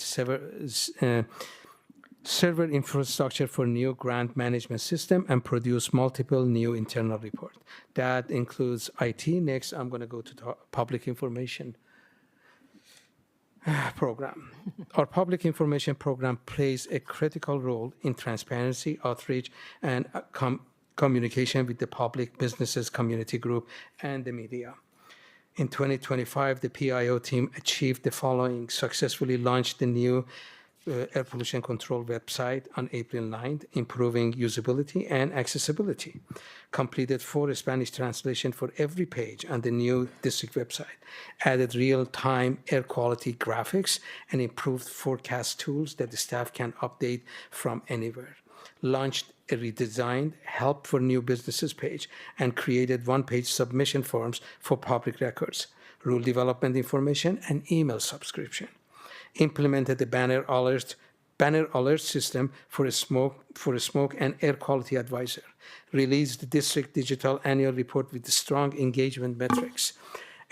server infrastructure for new grant management system, and produce multiple new internal reports. That includes IT. Next, I'm going to go to the public information program. Our public information program plays a critical role in transparency, outreach, and communication with the public, businesses, community group, and the media. In 2025, the PIO team achieved the following: successfully launched the new air pollution control website on April 9th, improving usability and accessibility. Completed 4 Spanish translation for every page on the new district website. Added real-time air quality graphics and improved forecast tools that the staff can update from anywhere. launched a redesigned Help for New Businesses page, and created one-page submission forms for public records, rule development information, and email subscription. Implemented a banner alert system for a smoke and air quality advisor. Released the district digital annual report with strong engagement metrics.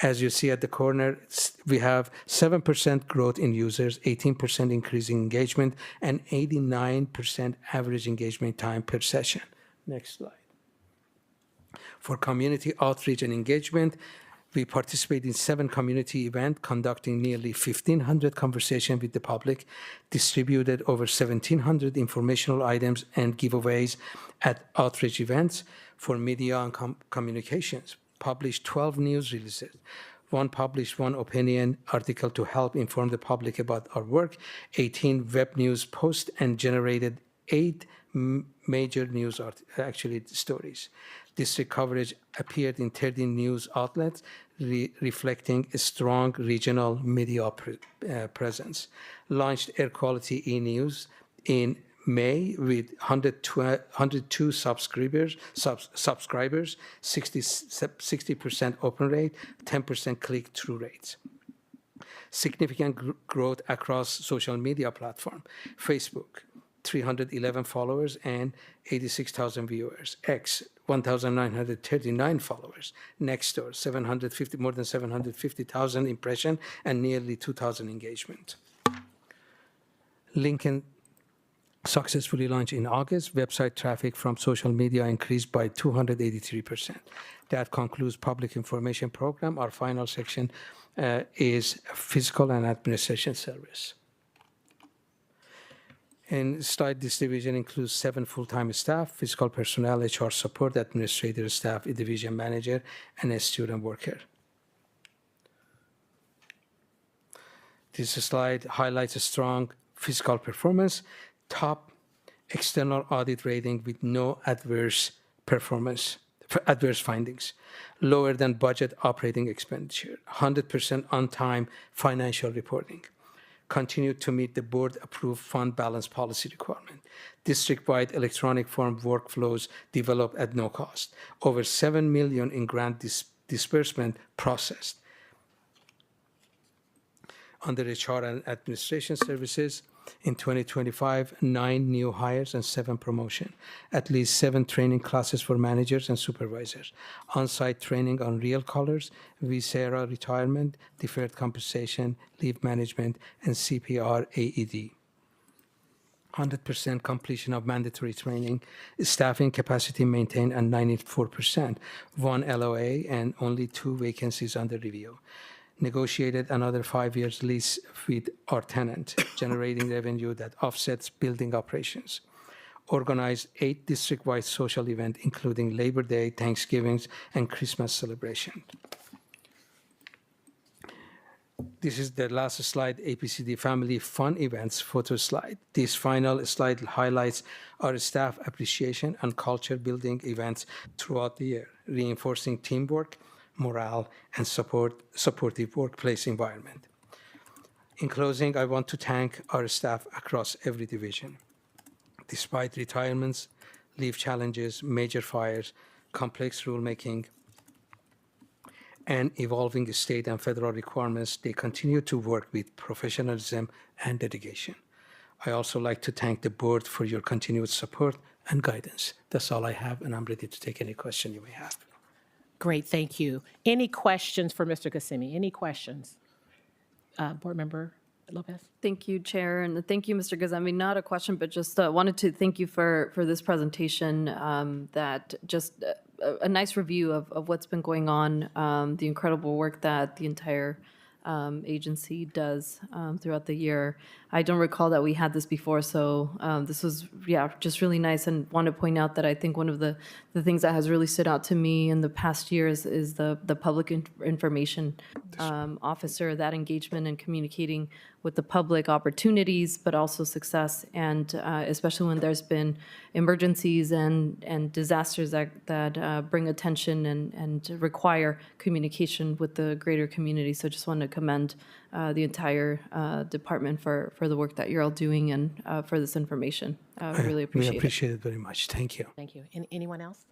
As you see at the corner, we have 7% growth in users, 18% increase in engagement, and 89% average engagement time per session. Next slide. For community outreach and engagement, we participate in 7 community events, conducting nearly 1,500 conversations with the public, distributed over 1,700 informational items and giveaways at outreach events. For media and communications, published 12 news releases, published one opinion article to help inform the public about our work, 18 web news posts, and generated 8 major news stories. District coverage appeared in 13 news outlets, reflecting a strong regional media presence. Launched Air Quality e-News in May with 102 subscribers, 60% open rate, 10% click-through rates. Significant growth across social media platform. Facebook, 311 followers and 86,000 viewers. X, 1,939 followers. Nextdoor, more than 750,000 impressions and nearly 2,000 engagement. Lincoln successfully launched in August. Website traffic from social media increased by 283%. That concludes public information program. Our final section is fiscal and administration service. And slide, this division includes 7 full-time staff, fiscal personnel, HR support, administrative staff, a division manager, and a student worker. This slide highlights a strong fiscal performance, top external audit rating with no adverse findings, lower than budget operating expenditure, 100% on-time financial reporting. Continued to meet the board-approved fund balance policy requirement. District-wide electronic form workflows developed at no cost. Over $7 million in grant disbursement processed. Under HR and administration services, in 2025, 9 new hires and 7 promotions. At least 7 training classes for managers and supervisors. On-site training on real colors, VSERA retirement, deferred compensation, leave management, and CPR AED. 100% completion of mandatory training, staffing capacity maintained at 94%, 1 LOA, and only 2 vacancies under review. Negotiated another 5 years lease with our tenant, generating revenue that offsets building operations. Organized 8 district-wide social events, including Labor Day, Thanksgivings, and Christmas celebration. This is the last slide, APCD Family Fun Events photo slide. This final slide highlights our staff appreciation and culture building events throughout the year, reinforcing teamwork, morale, and supportive workplace environment. In closing, I want to thank our staff across every division. Despite retirements, leave challenges, major fires, complex rulemaking, and evolving state and federal requirements, they continue to work with professionalism and dedication. I also like to thank the board for your continued support and guidance. That's all I have, and I'm ready to take any question you may have. Great, thank you. Any questions for Mr. Qasimi? Any questions? Board Member Lopez? Thank you, Chair, and thank you, Mr. Ghazami. Not a question, but just wanted to thank you for this presentation, that just a nice review of what's been going on, the incredible work that the entire agency does throughout the year. I don't recall that we had this before, so this was, just really nice, and want to point out that I think one of the things that has really stood out to me in the past years is the public information officer, that engagement and communicating with the public opportunities, but also success, and especially when there's been emergencies and disasters that bring attention and require communication with the greater community. So just want to commend the entire department for the work that you're all doing and for this information. Really We appreciate it. appreciate it very much. Thank you. Thank you. Anyone else?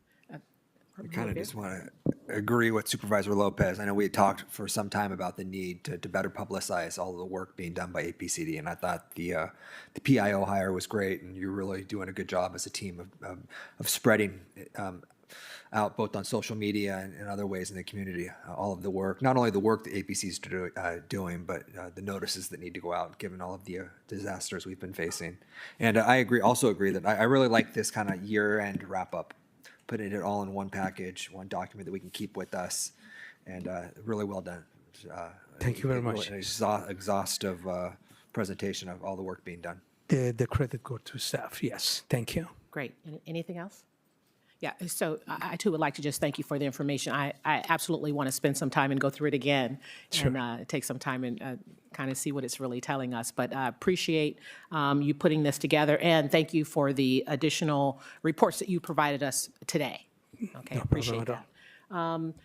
I kind of just want to agree with Supervisor Lopez. I know we had talked for some time about the need to better publicize all of the work being done by APCD, and I thought the PIO hire was great, and you're really doing a good job as a team of spreading out both on social media and other ways in the community, all of the work, not only the work that APC is doing, but the notices that need to go out, given all of the disasters we've been facing. And I also agree that I really like this kind of year-end wrap-up, putting it all in one package, one document that we can keep with us, and really well done. Thank you very much. An exhaustive presentation of all the work being done. The credit goes to staff. Yes. Thank you. Great. Anything else? Yeah, so I too would like to just thank you for the information. I absolutely want to spend some time and go through it again and take some time and kind of see what it's really telling us. But I appreciate you putting this together, and thank you for the additional reports that you provided us today. Okay, appreciate that.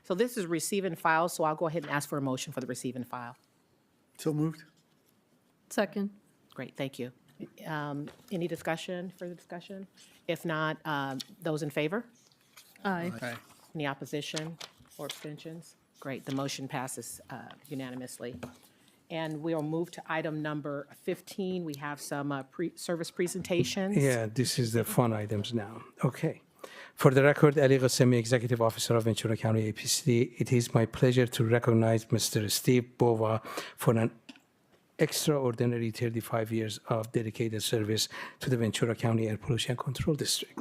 So this is receive and file, so I'll go ahead and ask for a motion for the receive and file. So moved. Second. Great, thank you. Any discussion, further discussion? If not, those in favor? Aye. Aye. Any opposition or abstentions? Great, the motion passes unanimously. And we'll move to item number 15. We have some service presentations. Yeah, this is the fun items now. Okay. For the record, Ali Ghasemi, Executive Officer of Ventura County APCD, it is my pleasure to recognize Mr. Steve Bova for an extraordinary 35 years of dedicated service to the Ventura County Air Pollution Control District.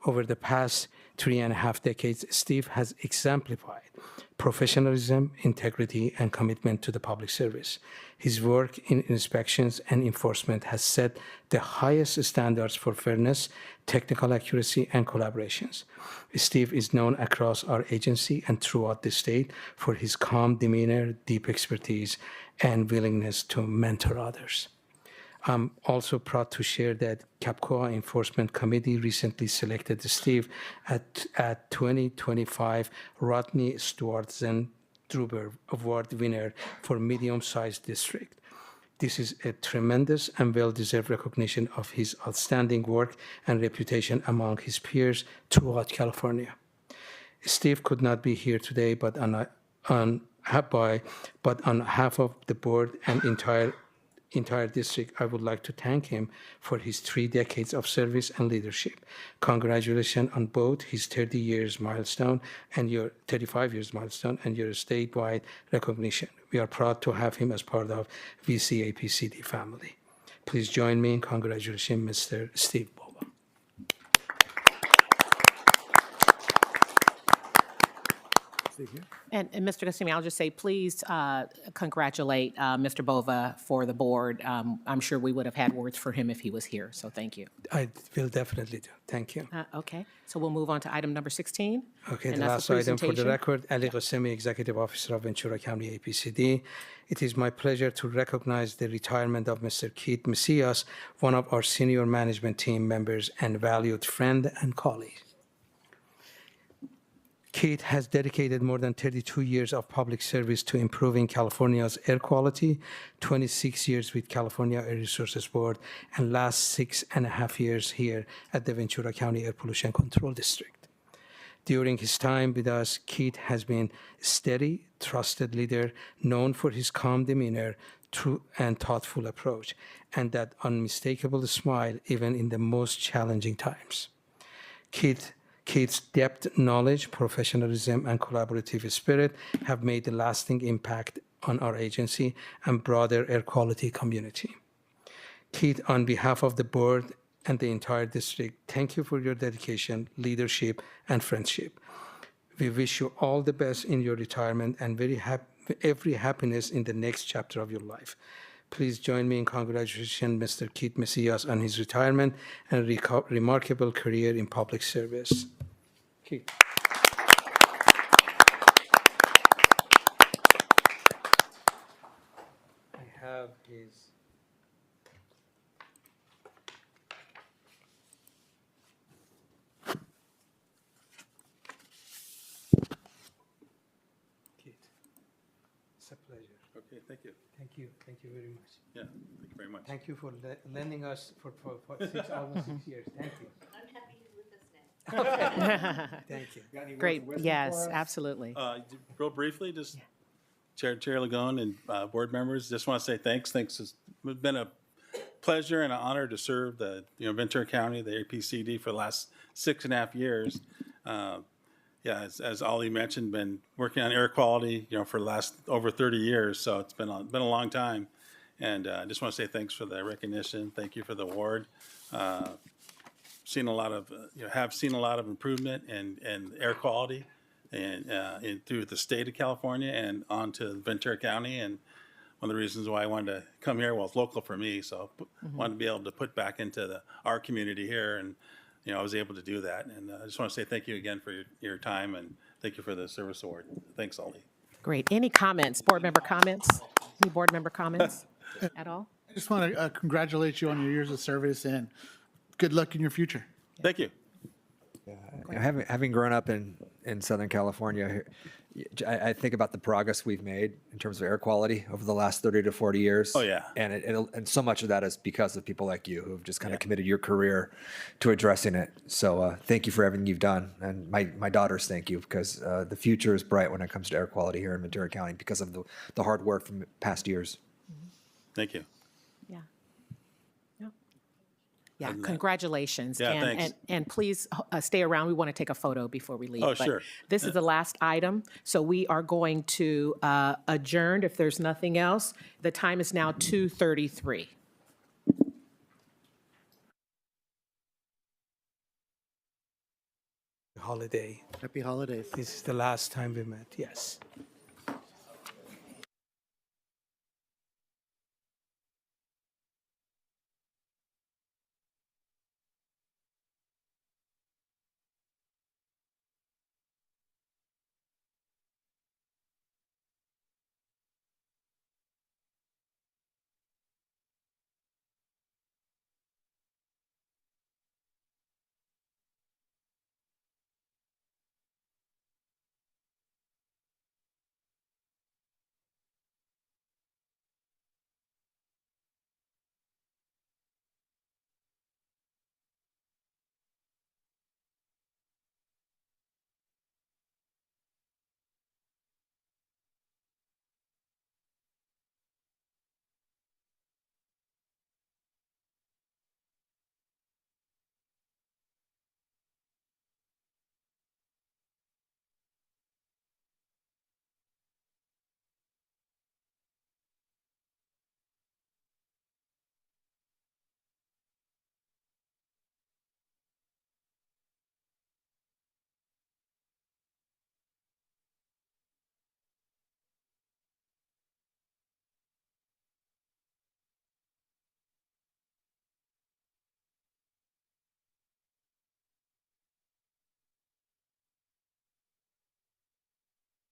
Over the past 3.5 decades, Steve has exemplified professionalism, integrity, and commitment to the public service. His work in inspections and enforcement has set the highest standards for fairness, technical accuracy, and collaborations. Steve is known across our agency and throughout the state for his calm demeanor, deep expertise, and willingness to mentor others. I'm also proud to share that CAPCOA Enforcement Committee recently selected Steve at 2025 Rodney Stewart-Zen-Druber Award winner for medium-sized district. This is a tremendous and well-deserved recognition of his outstanding work and reputation among his peers throughout California. Steve could not be here today, but on behalf of the board and entire district, I would like to thank him for his 3 decades of service and leadership. Congratulations on both his 30 years milestone and your 35 years milestone and your statewide recognition. We are proud to have him as part of VCAPCD family. Please join me in congratulating Mr. Steve Bova. And Mr. Ghasemi, I'll just say, please congratulate Mr. Bova for the board. I'm sure we would have had words for him if he was here, so thank you. I will definitely do. Thank you. Okay, so we'll move on to item number 16. Okay, and the that's last item for the presentation. record, Ali Ghasemi, Executive Officer of Ventura County APCD. It is my pleasure to recognize the retirement of Mr. Keith Macias, one of our senior management team members and valued friend and colleague. Keith has dedicated more than 32 years of public service to improving California's air quality, 26 years with California Air Resources Board, and last 6.5 years here at the Ventura County Air Pollution Control District. During his time with us, Keith has been a steady, trusted leader, known for his calm demeanor, true and thoughtful approach, and that unmistakable smile even in the most challenging times. Keith's depth, knowledge, professionalism, and collaborative spirit have made a lasting impact on our agency and broader air quality community. Keith, on behalf of the board and the entire district, thank you for your dedication, leadership, and friendship. We wish you all the best in your retirement and every happiness in the next chapter of your life. Please join me in congratulating Mr. Keith Macias on his retirement and remarkable career in public service. Keith. I have his. Keith, it's a pleasure. Okay, thank you. Thank you very much. Yeah, thank you very much. Thank you for lending us for almost 6 years. Thank you. Thank you. Great, yes, absolutely. Real briefly, just Chair Lagone and board members, just want to say thanks. It's been a pleasure and an honor to serve the Ventura County, the APCD for the last 6.5 years. Yeah, as Ollie mentioned, been working on air quality for the last over 30 years, so it's been a long time. And I just want to say thanks for the recognition. Thank you for the award. Seen a lot of have seen a lot of improvement in air quality and through the state of California and on to Ventura County. And one of the reasons why I wanted to come here, well, it's local for me, so wanted to be able to put back into our community here, and I was able to do that. And I just want to say thank you again for your time, and thank you for the service award. Thanks, Ollie. Great. Any comments, board member comments? Any board member comments at all? I just want to congratulate you on your years of service and good luck in your future. Thank you. Having grown up in Southern California, I think about the progress we've made in terms of air quality over the last 30 to 40 years. Oh, yeah. And so much of that is because of people like you who have just kind of committed your career to addressing it. So thank you for everything you've done. And my daughters thank you, because the future is bright when it comes to air quality here in Ventura County because of the hard work from past years. Thank you. Yeah. Yeah, congratulations. Yeah, And- thanks. And please stay around. We want to take a photo before we leave. Oh, But sure. This is the last item, so we are going to adjourn if there's nothing else. The time is now 2:33. Holiday. Happy holidays. This is the last time we met, yes.